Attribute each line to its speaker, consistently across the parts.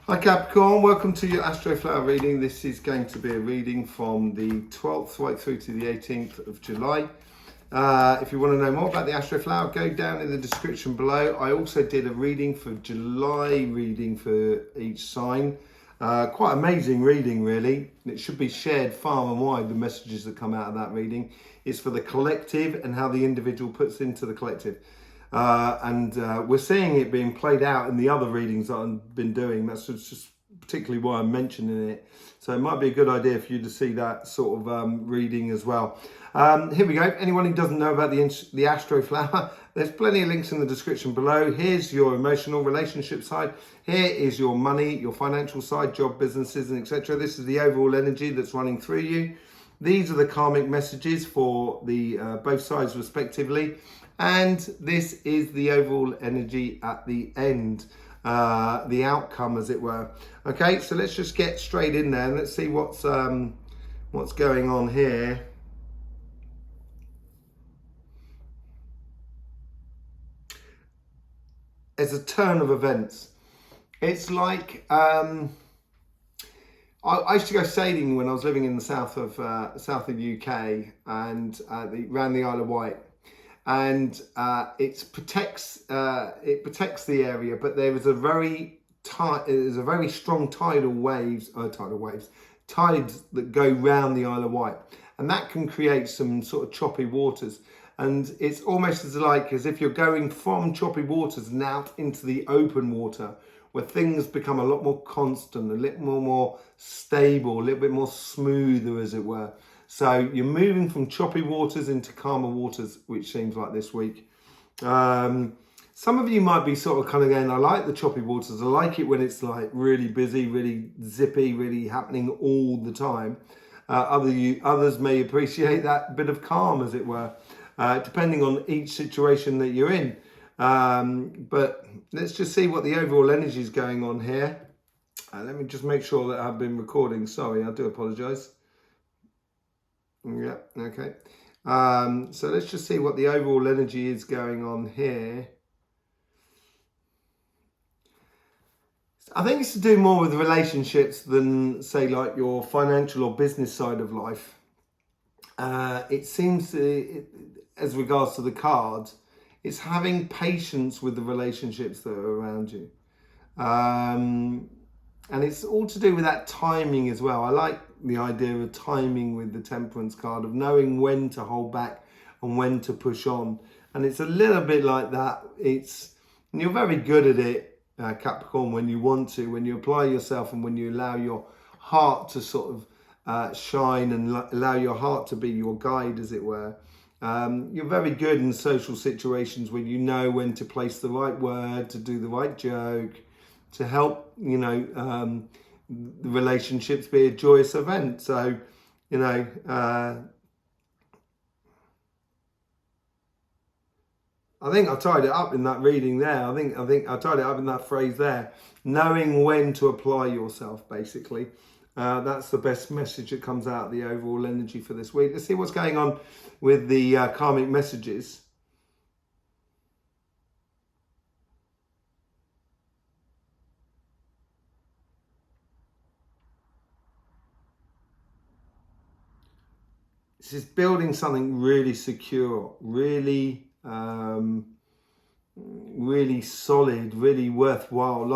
Speaker 1: Hi Capricorn, welcome to your Astroflower reading. This is going to be a reading from the 12th right through to the 18th of July. If you want to know more about the Astroflower, go down in the description below. I also did a reading for July reading for each sign. Quite amazing reading really. It should be shared far and wide, the messages that come out of that reading. It's for the collective and how the individual puts into the collective. We're seeing it being played out in the other readings that I've been doing. That's just particularly why I'm mentioning it. So it might be a good idea for you to see that sort of reading as well. Here we go. Anyone who doesn't know about the Astroflower, there's plenty of links in the description below. Here's your emotional relationship side. Here is your money, your financial side, job, businesses, and etc. This is the overall energy that's running through you. These are the karmic messages for the both sides respectively. And this is the overall energy at the end, the outcome as it were. Okay, so let's just get straight in there and let's see what's going on here. It's a turn of events. It's like I used to go sailing when I was living in the south of UK and around the Isle of Wight. And it protects the area, but there is a very strong tides that go round the Isle of Wight, and that can create some sort of choppy waters. And it's almost as if you're going from choppy waters and out into the open water, where things become a lot more constant, a little more stable, a little bit more smoother, as it were. So you're moving from choppy waters into calmer waters, which seems like this week. Some of you might be sort of kind of going, I like the choppy waters. I like it when it's like really busy, really zippy, really happening all the time. Others may appreciate that bit of calm, as it were, depending on each situation that you're in. But let's just see what the overall energy is going on here. Let me just make sure that I've been recording. Sorry, I do apologise. Yeah, okay. So let's just see what the overall energy is going on here. I think it's to do more with relationships than, say, like your financial or business side of life. It seems, as regards to the cards, it's having patience with the relationships that are around you. And it's all to do with that timing as well. I like the idea of timing with the Temperance card, of knowing when to hold back and when to push on. And it's a little bit like that. And you're very good at it, Capricorn, when you want to, when you apply yourself and when you allow your heart to sort of shine and allow your heart to be your guide, as it were. You're very good in social situations when you know when to place the right word, to do the right joke, to help, the relationships be a joyous event. So, I think I tied it up in that reading there. I think I tied it up in that phrase there. Knowing when to apply yourself, basically. That's the best message that comes out of the overall energy for this week. Let's see what's going on with the karmic messages. This is building something really secure, really, really solid, really worthwhile.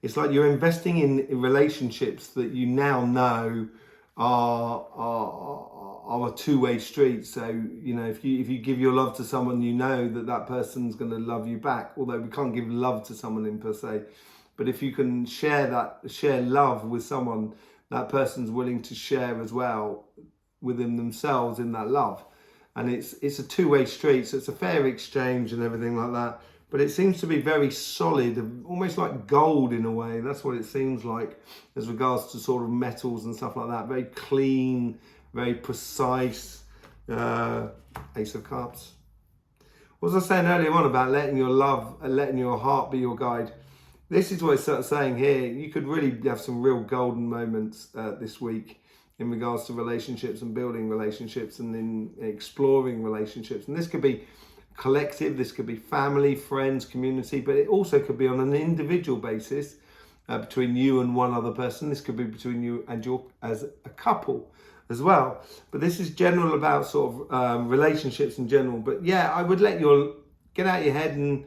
Speaker 1: It's like you're investing in relationships that you now know are a two-way street. So if you give your love to someone, you know that person's going to love you back. Although we can't give love to someone in per se, but if you can share love with someone, that person's willing to share as well within themselves in that love. And it's a two-way street, so it's a fair exchange and everything like that. But it seems to be very solid, almost like gold in a way. That's what it seems like as regards to sort of metals and stuff like that. Very clean, very precise. Ace of Cups. What was I saying earlier on about letting your heart be your guide? This is what it's sort of saying here. You could really have some real golden moments this week in regards to relationships and building relationships and in exploring relationships. And this could be collective, this could be family, friends, community, but it also could be on an individual basis. between you and one other person. This could be between you and your as a couple as well. But this is general about sort of relationships in general. But yeah, I would let your get out your head and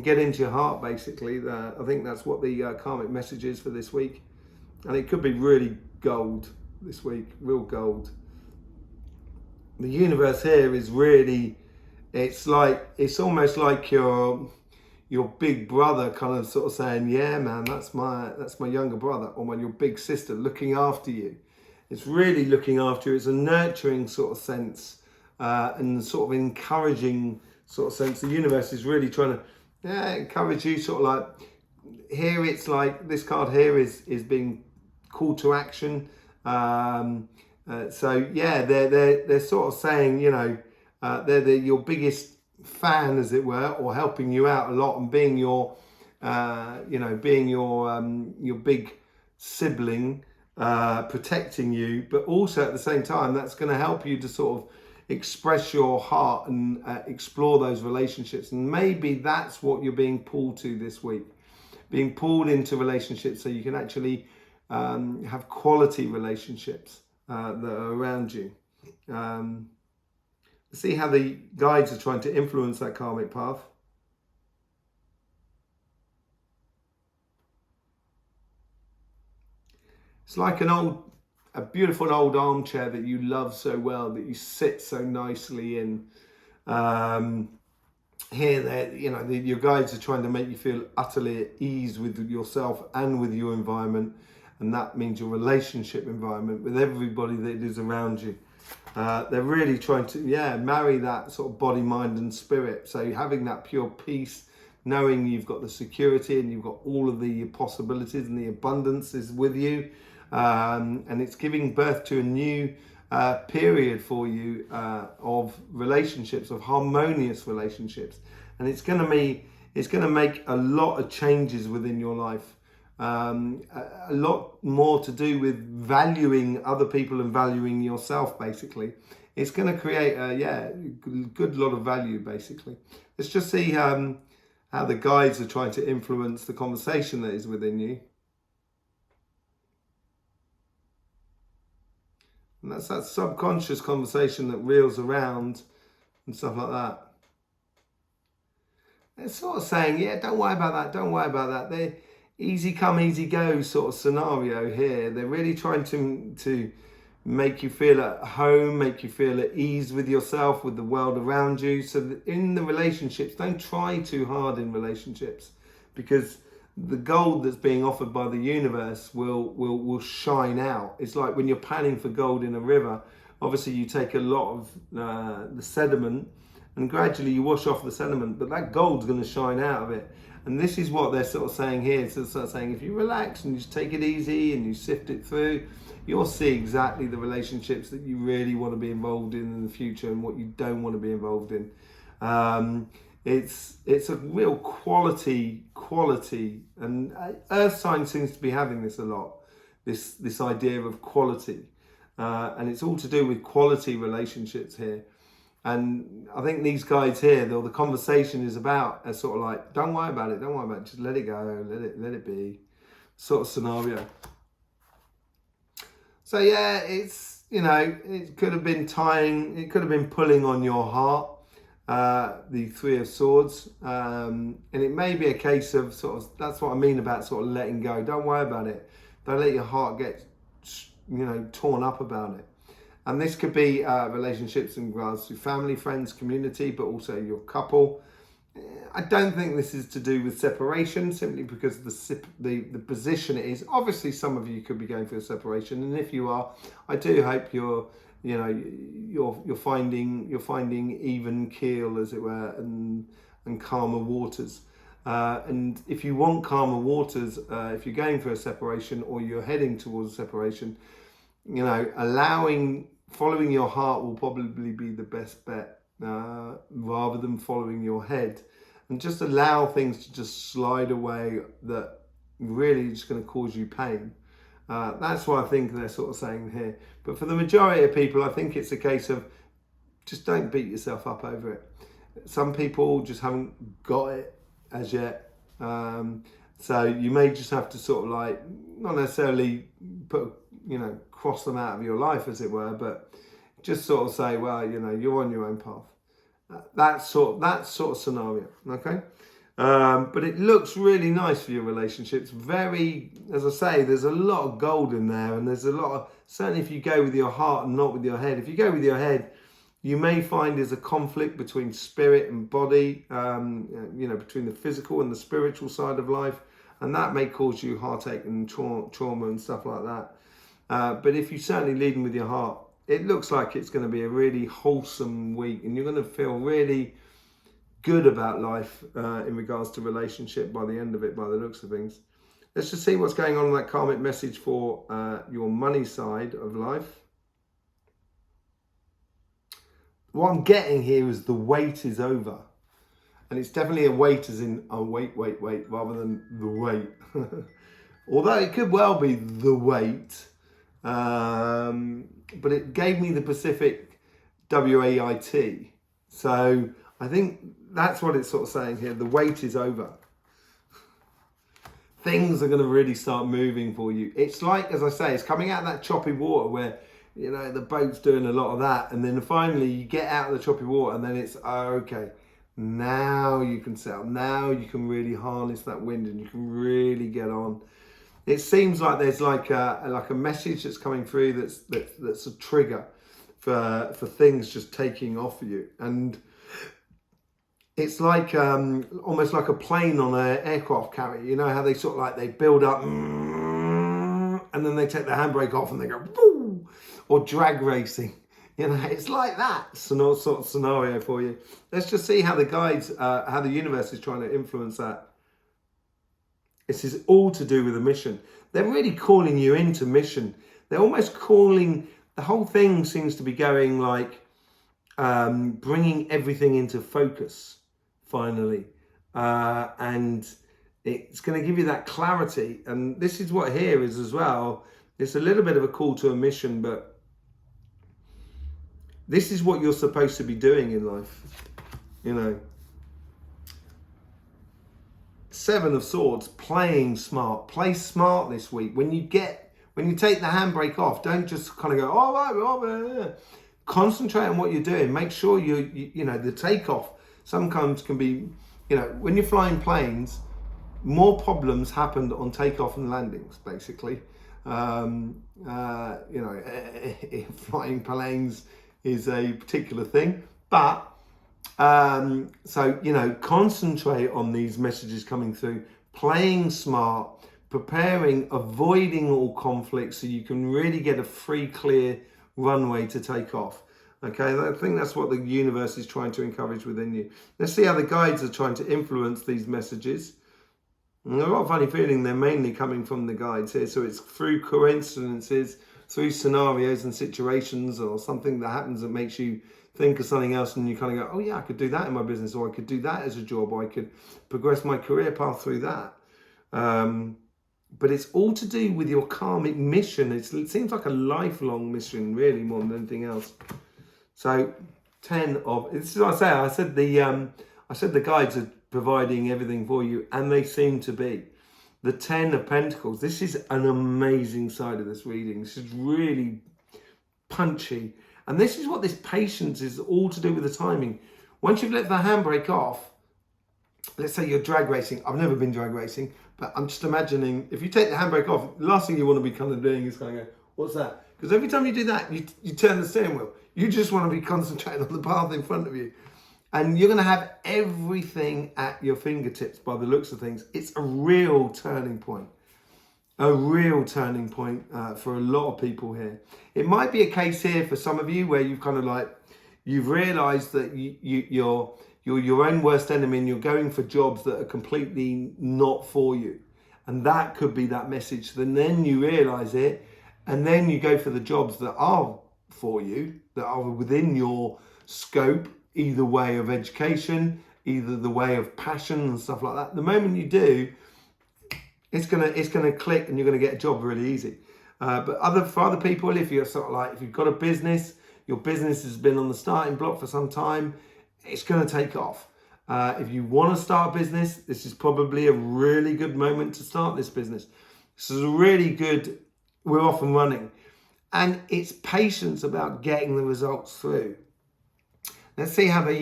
Speaker 1: get into your heart, basically. I think that's what the karmic message is for this week. And it could be really gold this week, real gold. The universe here is really, it's almost like your big brother kind of sort of saying, yeah, man, that's my younger brother, or your big sister looking after you. It's really looking after you. It's a nurturing sort of sense and sort of encouraging sort of sense. The universe is really trying to encourage you, sort of like, here it's like, this card here is being called to action. So yeah, they're sort of saying, you know, they're your biggest fan, as it were, or helping you out a lot and being your, being your big sibling, protecting you, but also at the same time, that's going to help you to sort of express your heart and explore those relationships. And maybe that's what you're being pulled to this week, being pulled into relationships so you can actually have quality relationships that are around you. See how the guides are trying to influence that karmic path. It's like a beautiful old armchair that you love so well, that you sit so nicely in. Here, your guides are trying to make you feel utterly at ease with yourself and with your environment, and that means your relationship environment with everybody that is around you. They're really trying to, marry that sort of body, mind and spirit. So having that pure peace, knowing you've got the security and you've got all of the possibilities and the abundance is with you. And it's giving birth to a new period for you of relationships, of harmonious relationships. And it's going to make a lot of changes within your life. A lot more to do with valuing other people and valuing yourself, basically. It's going to create a good lot of value, basically. Let's just see how the guides are trying to influence the conversation that is within you. And that's that subconscious conversation that reels around and stuff like that. They're sort of saying, don't worry about that, don't worry about that. They're easy come, easy go sort of scenario here. They're really trying to make you feel at home, make you feel at ease with yourself, with the world around you. So that in the relationships, don't try too hard in relationships, because the gold that's being offered by the universe will shine out. It's like when you're panning for gold in a river, obviously you take a lot of the sediment and gradually you wash off the sediment, but that gold's going to shine out of it. And this is what they're sort of saying here. So they're saying, if you relax and just take it easy and you sift it through, you'll see exactly the relationships that you really want to be involved in the future and what you don't want to be involved in. It's a real quality, and Earth sign seems to be having this a lot, this idea of quality, and it's all to do with quality relationships here. And I think these guides here, though, the conversation is about a sort of like, don't worry about it, just let it go, let it be, sort of scenario. So yeah, it's, it could have been pulling on your heart, the Three of Swords, and it may be a case of sort of, that's what I mean about sort of letting go. Don't worry about it. Don't let your heart get, torn up about it. And this could be relationships in regards to family, friends, community, but also your couple. I don't think this is to do with separation, simply because of the position it is. Obviously, some of you could be going through a separation, and if you are, I do hope you're finding even keel, as it were, and calmer waters. And if you want calmer waters, if you're going through a separation or you're heading towards a separation, following your heart will probably be the best bet, rather than following your head, and just allow things to just slide away that really just going to cause you pain. That's what I think they're sort of saying here. But for the majority of people, I think it's a case of just don't beat yourself up over it. Some people just haven't got it as yet. So you may just have to sort of like, not necessarily put, cross them out of your life, as it were, but just sort of say, well, you're on your own path. That sort of scenario, okay? But it looks really nice for your relationships. Very, as I say, there's a lot of gold in there, and there's a lot of, certainly if you go with your heart and not with your head. If you go with your head, you may find there's a conflict between spirit and body, between the physical and the spiritual side of life, and that may cause you heartache and trauma and stuff like that. But if you're certainly leading with your heart, it looks like it's going to be a really wholesome week, and you're going to feel really good about life in regards to relationship by the end of it, by the looks of things. Let's just see what's going on in that karmic message for your money side of life. What I'm getting here is the wait is over. And it's definitely a wait as in, oh, wait, rather than the wait. Although it could well be the wait. But it gave me the Pacific W-A-I-T. So I think that's what it's sort of saying here. The wait is over. Things are going to really start moving for you. It's like, as I say, it's coming out of that choppy water where, the boat's doing a lot of that. And then finally you get out of the choppy water and then it's, okay, now you can sail. Now you can really harness that wind and you can really get on. It seems like there's like a message that's coming through that's a trigger for things just taking off for you. And it's like almost like a plane on an aircraft carrier. You know how they sort of like, they build up and then they take the handbrake off and they go, woo, or drag racing. It's like that sort of scenario for you. Let's just see how the guides, how the universe is trying to influence that. This is all to do with a mission. They're really calling you into mission. They're almost calling, the whole thing seems to be going like, bringing everything into focus, finally. And it's going to give you that clarity. And this is what here is as well. It's a little bit of a call to a mission, but this is what you're supposed to be doing in life. Seven of Swords, playing smart. Play smart this week. When you take the handbrake off, don't just kind of go, all right. Concentrate on what you're doing. Make sure the takeoff sometimes can be, when you're flying planes, more problems happened on takeoff and landings, basically. Flying planes is a particular thing, but concentrate on these messages coming through, playing smart, preparing, avoiding all conflicts so you can really get a free, clear runway to take off. Okay, I think that's what the universe is trying to encourage within you. Let's see how the guides are trying to influence these messages. And I've got a funny feeling they're mainly coming from the guides here, so it's through coincidences, through scenarios and situations, or something that happens that makes you think of something else, and you kind of go, oh yeah, I could do that in my business, or I could do that as a job, or I could progress my career path through that. But it's all to do with your karmic mission. It seems like a lifelong mission, really, more than anything else. So, 10 of, this is what I said the guides are providing everything for you, and they seem to be. The 10 of Pentacles, this is an amazing side of this reading. This is really punchy. And this is what this patience is all to do with the timing. Once you've let the handbrake off, let's say you're drag racing. I've never been drag racing, but I'm just imagining if you take the handbrake off, the last thing you want to be kind of doing is kind of go, what's that? Because every time you do that, you turn the steering wheel. You just want to be concentrating on the path in front of you. And you're going to have everything at your fingertips by the looks of things. It's a real turning point. A real turning point for a lot of people here. It might be a case here for some of you where you've kind of like, you've realised that you're your own worst enemy and you're going for jobs that are completely not for you. And that could be that message. Then you realise it, and then you go for the jobs that are for you, that are within your scope, either way of education, either the way of passion and stuff like that. The moment you do, it's gonna click and you're gonna get a job really easy. But for other people, if you're sort of like, if you've got a business, your business has been on the starting block for some time, it's gonna take off. If you want to start a business, this is probably a really good moment to start this business. This is a really good, we're off and running. And it's patience about getting the results through. Let's see how the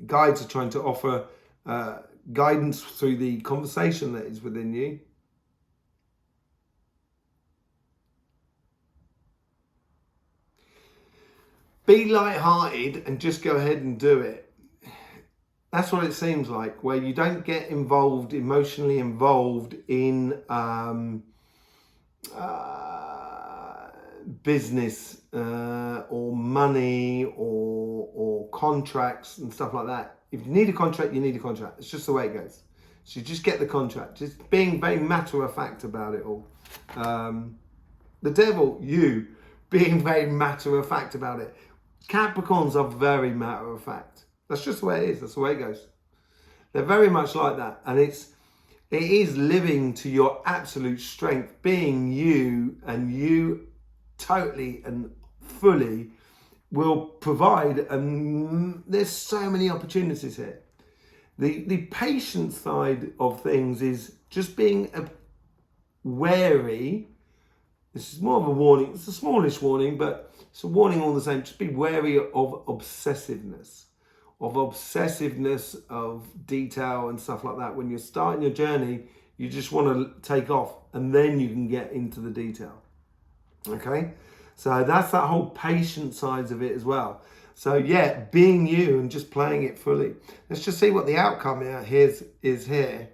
Speaker 1: guides are trying to offer guidance through the conversation that is within you. Be light-hearted and just go ahead and do it. That's what it seems like, where you don't get involved, emotionally involved in business or money or contracts and stuff like that. If you need a contract, you need a contract. It's just the way it goes. So you just get the contract. Just being very matter-of-fact about it all. The devil, you, being very matter-of-fact about it. Capricorns are very matter-of-fact. That's just the way it is. That's the way it goes. They're very much like that. And it is living to your absolute strength, being you, and you totally and fully will provide. And there's so many opportunities here. The patient side of things is just being wary. This is more of a warning. It's a smallish warning, but it's a warning all the same. Just be wary of obsessiveness, of detail and stuff like that. When you're starting your journey, you just want to take off and then you can get into the detail. Okay? So that's that whole patient side of it as well. So yeah, being you and just playing it fully. Let's just see what the outcome is here.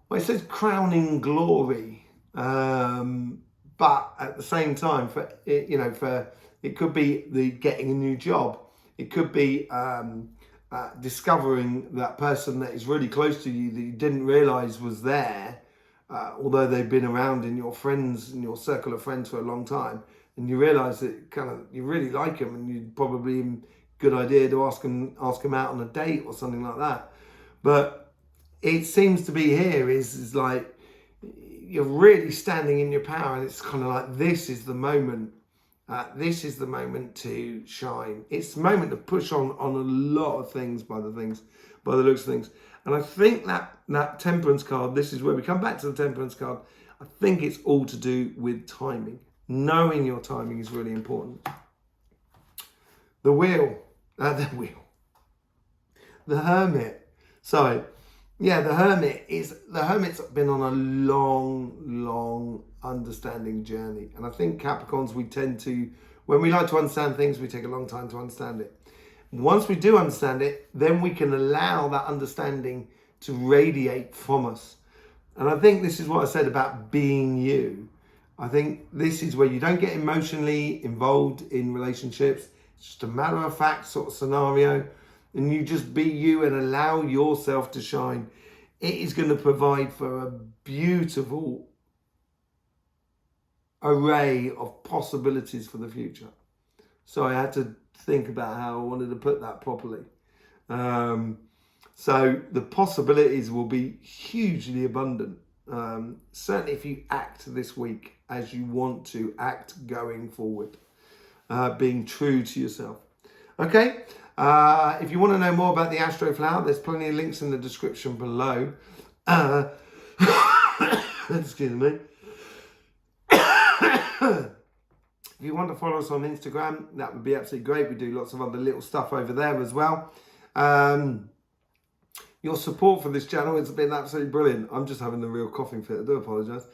Speaker 1: Well, it says crowning glory, but at the same time, it could be the getting a new job. It could be discovering that person that is really close to you that you didn't realize was there, although they've been around in your circle of friends for a long time, and you realize that you really like them, and you'd probably a good idea to ask them out on a date or something like that. But it seems to be here is like you're really standing in your power, and it's kind of like this is the moment. This is the moment to shine. It's the moment to push on a lot of things by the looks of things. And I think that Temperance card, this is where we come back to the Temperance card. I think it's all to do with timing. Knowing your timing is really important. The Hermit. Sorry. Yeah, the Hermit's been on a long understanding journey. And I think Capricorns, when we like to understand things, we take a long time to understand it. Once we do understand it, then we can allow that understanding to radiate from us. And I think this is what I said about being you. I think this is where you don't get emotionally involved in relationships. It's just a matter-of-fact sort of scenario. And you just be you and allow yourself to shine. It is going to provide for a beautiful array of possibilities for the future. So I had to think about how I wanted to put that properly. So the possibilities will be hugely abundant. Certainly if you act this week as you want to act going forward. Being true to yourself. Okay? If you want to know more about the Astroflower, there's plenty of links in the description below. Excuse me. If you want to follow us on Instagram, that would be absolutely great. We do lots of other little stuff over there as well. Your support for this channel has been absolutely brilliant. I'm just having a real coughing fit. I do apologise.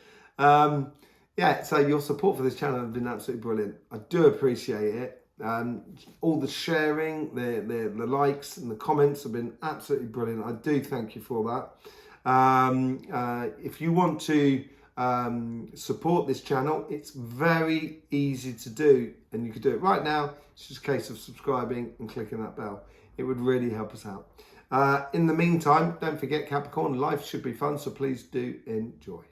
Speaker 1: Yeah, so your support for this channel has been absolutely brilliant. I do appreciate it. All the sharing, the likes and the comments have been absolutely brilliant. I do thank you for that. If you want to support this channel, it's very easy to do, and you can do it right now. It's just a case of subscribing and clicking that bell. It would really help us out. In the meantime, don't forget, Capricorn, life should be fun, so please do enjoy.